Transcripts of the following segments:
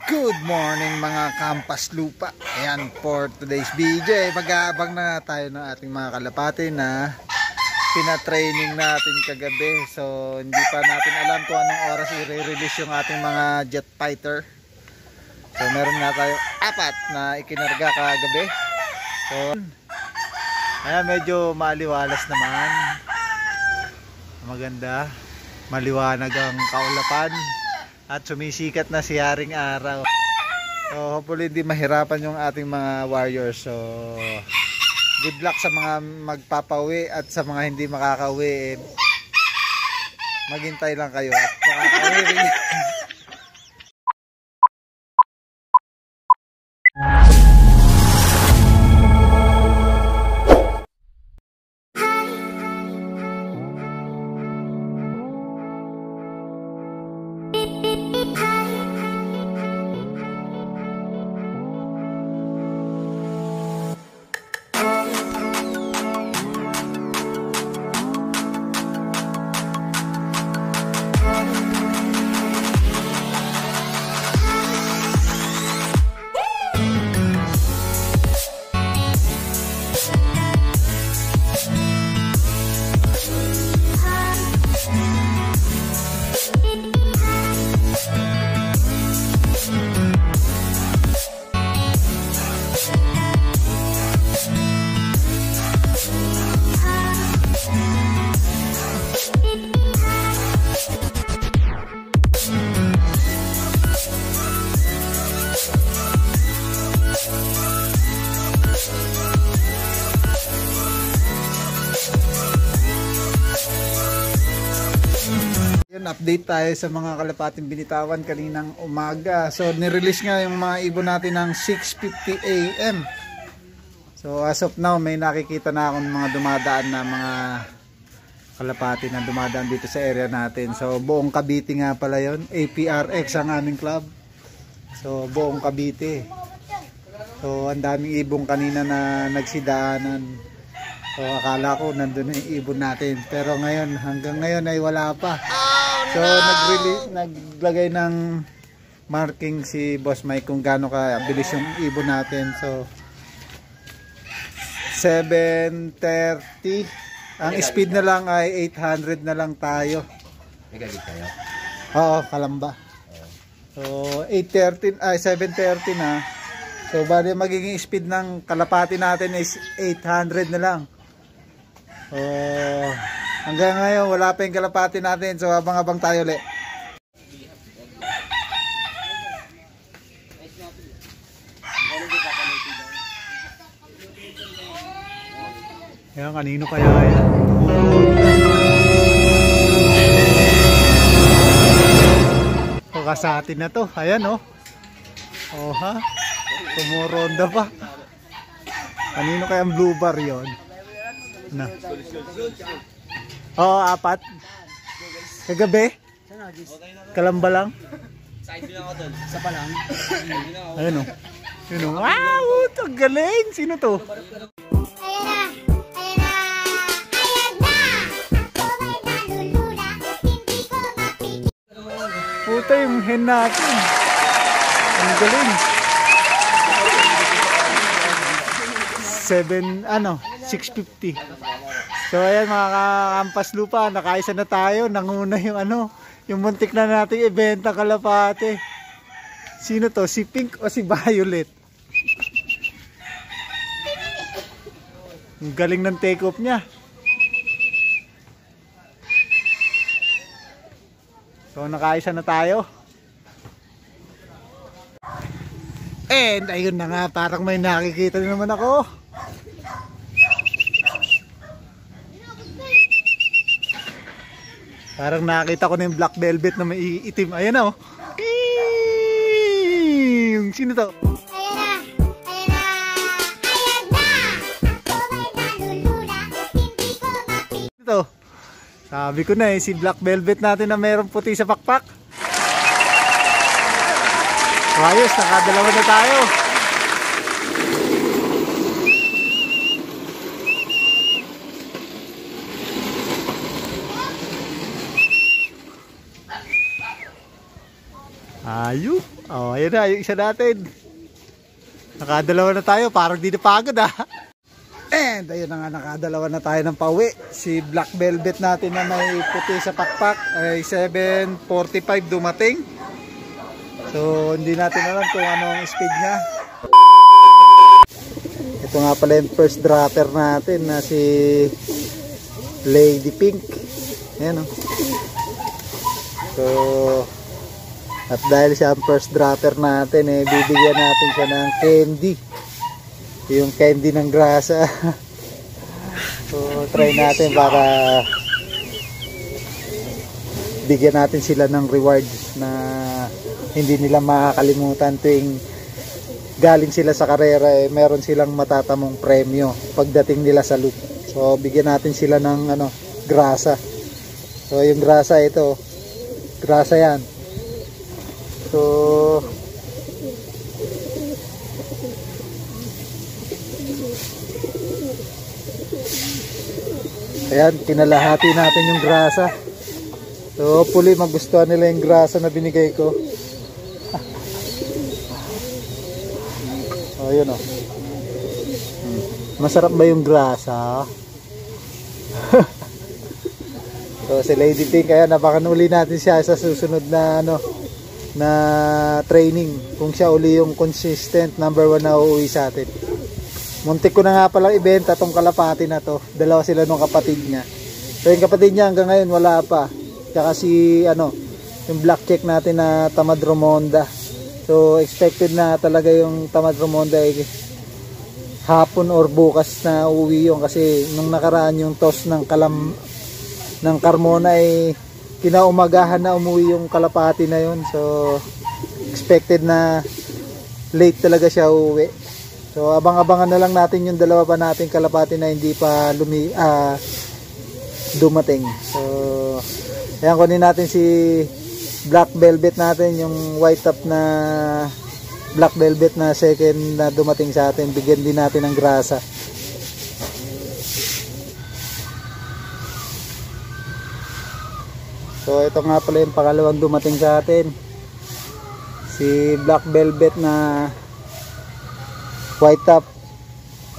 Good morning mga kampas lupa. Ayan, for today's video mag-aabang na tayo ng ating mga kalapati na pina-training natin kagabi. So hindi pa natin alam kung anong oras i-release yung ating mga jet fighter. So meron nga tayo 4 na ikinarga kagabi. So ayan, medyo maliwalas naman. Maganda, maliwanag ang kaulapan at sumisikat na si Haring Araw. So hopefully hindi mahirapan yung ating mga warriors. So good luck sa mga magpapawi at sa mga hindi makakauwi. Maghintay lang kayo at makakauwi rin. Update tayo sa mga kalapating binitawan kaninang umaga. So nirelease nga yung mga ibon natin ng 6:50 AM. So as of now may nakikita na akong mga dumadaan na mga kalapati na dumadaan dito sa area natin. So buong Cavite nga pala yon, APRX ang aming club. So buong Cavite. So ang daming ibon kanina na nagsidaanan. So akala ko nandun yung ibon natin, pero ngayon, hanggang ngayon ay wala pa. So naglagay ng marking si Boss Mike kung gaano kabilis yung ibon natin. So 7:30. Ang speed na lang ay 800 na lang tayo. Nagagit tayo? Oo, Kalamba. So 7:30 na. So bali magiging speed ng kalapati natin is 800 na lang. Hanggang ngayon wala pa yung kalapati natin. So abang-abang tayo ulit. Ayan, kanino kaya yan? O sa atin na to. Ayan o. Oh ha, tumuronda pa. Kanino kaya ang blue bar yun? Na. Oo, 4. Kagabi? Kalamba lang? Isa pa lang. Ayun o. Ayun o. Wow! Ang galing! Sino to? Puta yung hen natin. Ang galing. 6:50. So ayan mga kampas lupa, nakaisa na tayo. Nanguna yung yung muntik na nating ibenta kalapate. Sino to? Si Pink o si Violet? Ang galing ng take off niya. So nakaisa na tayo. And ayun na nga, parang may nakikita na naman ako. Parang nakita ko na yung black velvet na may itim. Ayan na oh. Yung sino to? Ito. Sabi ko na si black velvet natin na mayroong puti sa pakpak. Ayos, nakadalawa na tayo. Ayup. Oh, ayun na, yung isa natin. Nakadalawa na tayo, parang di na pagod ah. And ayun na nga, nakadalawa na tayo ng pauwi. Si Black Velvet natin na may puti sa pakpak ay 7:45 dumating. So hindi natin alam kung anong speed niya. Ito nga pala yung first dropper natin na si Lady Pink. Ayan o. So at dahil siya ang first dropper natin, eh, bibigyan natin siya ng candy. Yung candy ng grasa. So try natin para bigyan natin sila ng rewards na hindi nila makakalimutan tuwing galing sila sa karera, eh, meron silang matatamong premyo pagdating nila sa loop. So bigyan natin sila ng grasa. So yung grasa ito, grasa yan. So ayan, kinalahati natin yung grasa. So hopefully magustuhan nila yung grasa na binigay ko. Oh, yun oh. Masarap ba yung grasa? So si Lady Pink, kaya napakanuli natin siya sa susunod na na training. Kung siya uli yung consistent number 1 na uuwi sa atin. Muntik ko na nga palang ibenta tong kalapati na to. Dalawa sila nung kapatid niya. So yung kapatid niya hanggang ngayon wala pa. Tsaka si yung black check natin na Tamad Romonda. So expected na talaga yung Tamad Romonda hapon or bukas na uwi yun, kasi nung nakaraan yung toss ng Carmona ay kinaumagahan na umuwi yung kalapati na yun. So expected na late talaga siya uwi. So abang-abangan na lang natin yung dalawa pa nating kalapati na hindi pa dumating. So ayan, kunin natin si Black Velvet natin, yung white top na Black Velvet na second na dumating sa atin. Bigyan din natin ng grasa. So ito nga pala yung pangalawang dumating sa atin, si Black Velvet na white top.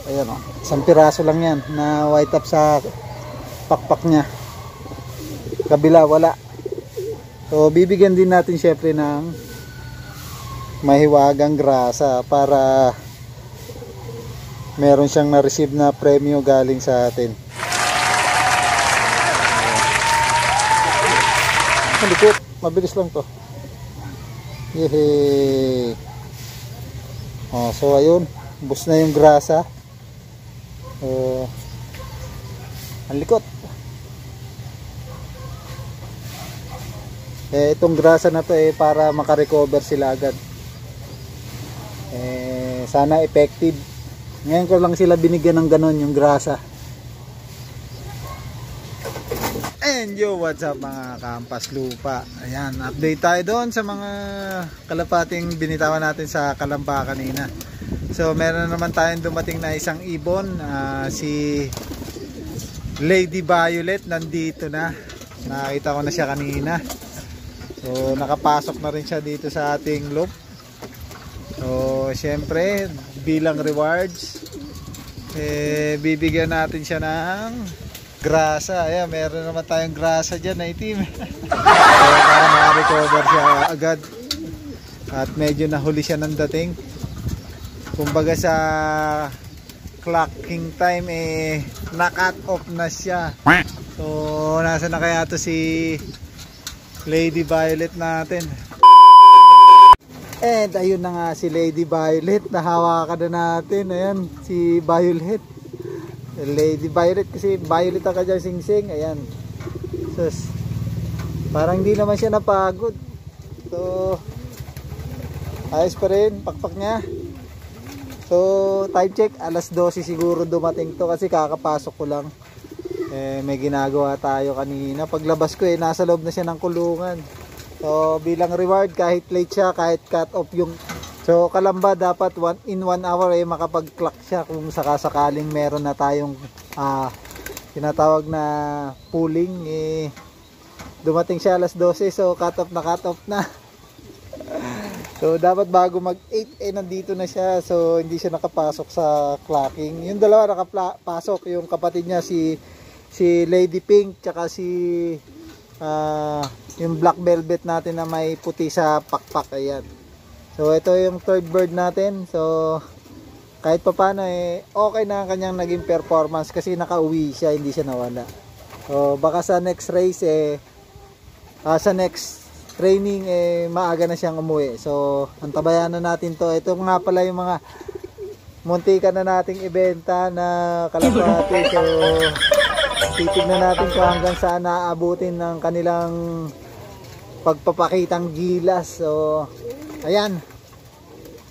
Ayan o, isang piraso lang yan na white top sa pakpak nya. Kabila wala. So bibigyan din natin syempre ng mahiwagang grasa para meron siyang na-receive na premyo galing sa atin. Malikot, mabilis lang to. Yehey. Oh, so ayun, bus na yung grasa. Ang likot. Itong grasa na to para makarecover sila agad. Sana effective. Ngayon ko lang sila binigyan ng ganon yung grasa. And yo, what's up mga kampas lupa. Ayan, update tayo doon sa mga kalapating binitawan natin sa Kalamba kanina. So meron naman tayong dumating na isang ibon, si Lady Violet nandito na. Nakita ko na siya kanina. So nakapasok na rin siya dito sa ating loop. So syempre bilang rewards, bibigyan natin siya ng grasa. Ayan, meron naman tayong grasa dyan na itim. Para makarecover siya agad. At medyo nahuli siya ng dating. Kumbaga sa clocking time na-cut off na siya. So nasa na kaya to si Lady Violet natin. And ayun na nga si Lady Violet. Nahawakan na natin. Ayan, si Violet. Lady Violet, kasi Violet ang kanyang singsing. Ayan. Sus, parang hindi naman siya napagod. So ayos pa rin pakpak niya. So time check, alas 12 siguro dumating to, kasi kakapasok ko lang. May ginagawa tayo kanina. Paglabas ko nasa loob na siya ng kulungan. So bilang reward, kahit late siya, kahit cut off yung Kalamba, dapat in 1 hour makapag-clock siya kung sakasakaling meron na tayong tinatawag na pooling. Dumating siya alas 12, so cut off na So dapat bago mag 8 nandito na siya. So hindi siya nakapasok sa clocking. Yung dalawa nakapasok, yung kapatid niya si Lady Pink tsaka yung black velvet natin na may puti sa pakpak. Ayan. So ito yung third bird natin. So kahit pa paano okay na ang kanyang naging performance kasi nakauwi siya, hindi siya nawala. So baka sa next race sa next training maaga na siyang umuwi. So antabayan na natin to. Ito nga pala yung mga muntikan na nating ibenta na kalapati. So titignan natin kung hanggang saan naaabutin ng kanilang pagpapakitang gilas. So ayan,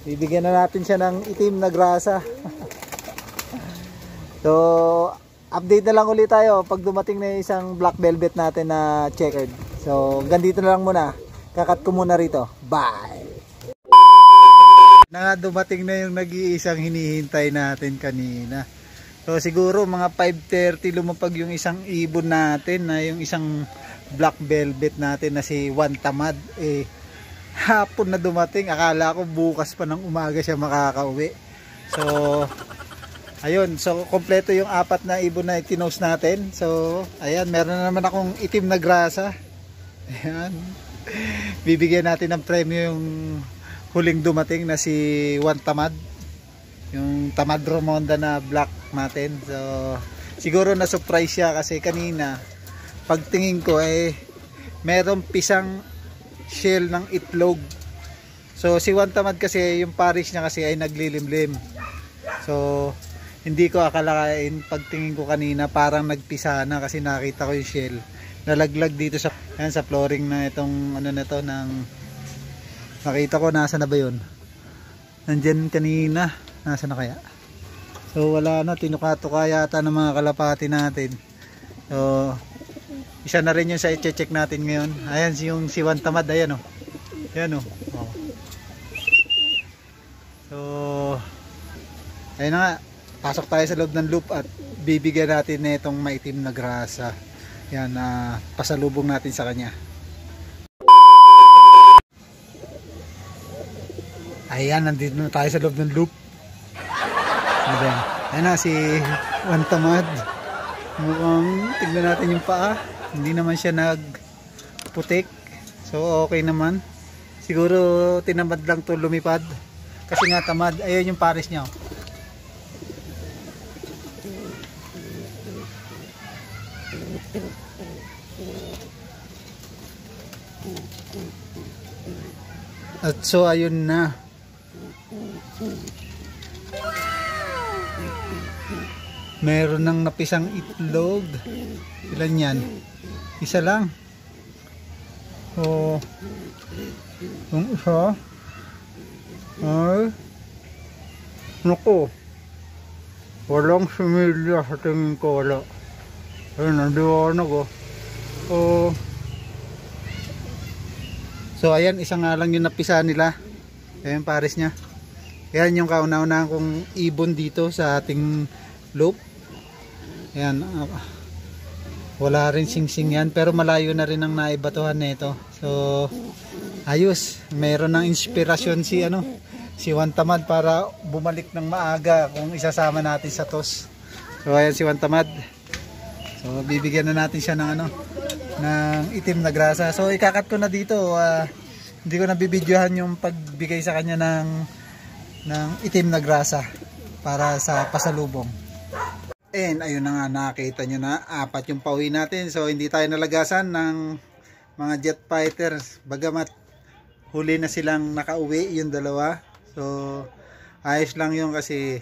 bibigyan na natin siya ng itim na grasa. So update na lang ulit tayo pag dumating na isang black velvet natin na checkered. So ganito na lang muna. Kakat ko muna rito. Bye! Dumating na yung nag-iisang hinihintay natin kanina. So siguro mga 5:30 lumapag yung isang ibon natin na yung isang black velvet natin na si Juan Tamad. Hapon na dumating. Akala ko bukas pa ng umaga siya makakauwi. So ayun, so kompleto yung 4 na ibon na itinose natin. So ayan, meron na naman akong itim na grasa. Ayan. Bibigyan natin ng premyo yung huling dumating na si Juan Tamad. Yung Tamad Romonda na black natin. So siguro na surprise siya kasi kanina pagtingin ko merong pisang shell ng itlog. So si Juan Tamad kasi yung parish niya kasi ay naglilimlim. So hindi ko akalain pagtingin ko kanina parang nagpisa na kasi nakita ko yung shell nalaglag dito sa flooring na itong ano na to ng nakita ko. Nasa na ba yun? Nandyan kanina. Nasa na kaya? So wala na, tinuka-tuka yata ng mga kalapati natin. So isa na rin yung sa i-check natin ngayon. Ayan yung si Juan Tamad. Ayan o. Ayan o. So ayun na nga, pasok tayo sa loob ng loop at bibigyan natin na itong maitim na grasa. Yan, pasalubong natin sa kanya. Ayan, nandito na tayo sa loob ng loop. Ayan na si Juan Tamad. Mukhang tignan natin yung paa. Hindi naman siya nagputik. So okay naman. Siguro tinamad lang to lumipad. Kasi nga tamad. Ayun yung pares niya. At so ayun na. Meron nang napisang itlog. Ilan yan? Isa lang. Oh. Yung isa. Ay. Naku. Walang similya sa tingin ko, wala. Ayun, nandiwanag oh. Oh. So ayan, isa nga lang yung napisa nila. Ayan pares niya. Ayan yung kauna-unahan kong ibon dito sa ating loop. Ayan, wala rin sing-sing yan, pero malayo na rin ang naibatuhan nito. So ayos, mayroon ng inspirasyon si Juan Tamad para bumalik ng maaga kung isasama natin sa TOS. So ayan si Juan Tamad. So bibigyan na natin siya ng ng itim na grasa. So ikakat ko na dito. Hindi ko na bibidyohan yung pagbigay sa kanya ng itim na grasa para sa pasalubong. And ayun na nga, nakita nyo na 4 yung pauwi natin. So hindi tayo nalagasan ng mga jet fighters. Bagamat huli na silang nakauwi yung dalawa. So ayos lang yun kasi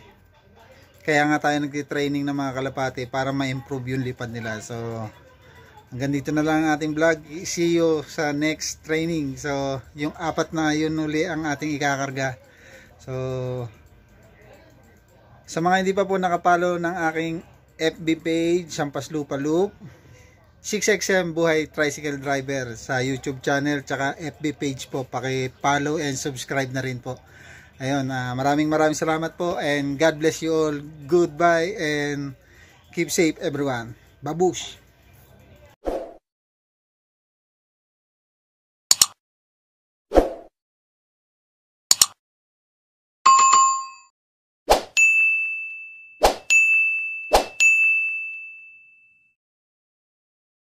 kaya nga tayo nagtitraining ng mga kalapati para ma-improve yung lipad nila. So hanggang dito na lang ang ating vlog. See you sa next training. So yung 4 na yun uli ang ating ikakarga. So sa mga hindi pa po nakapalo ng aking FB page, Sampas Lupa Loop, 6XM Buhay Tricycle Driver sa YouTube channel, tsaka FB page po, paki-follow and subscribe na rin po. Ayun, maraming salamat po and God bless you all. Goodbye and keep safe everyone. Babush!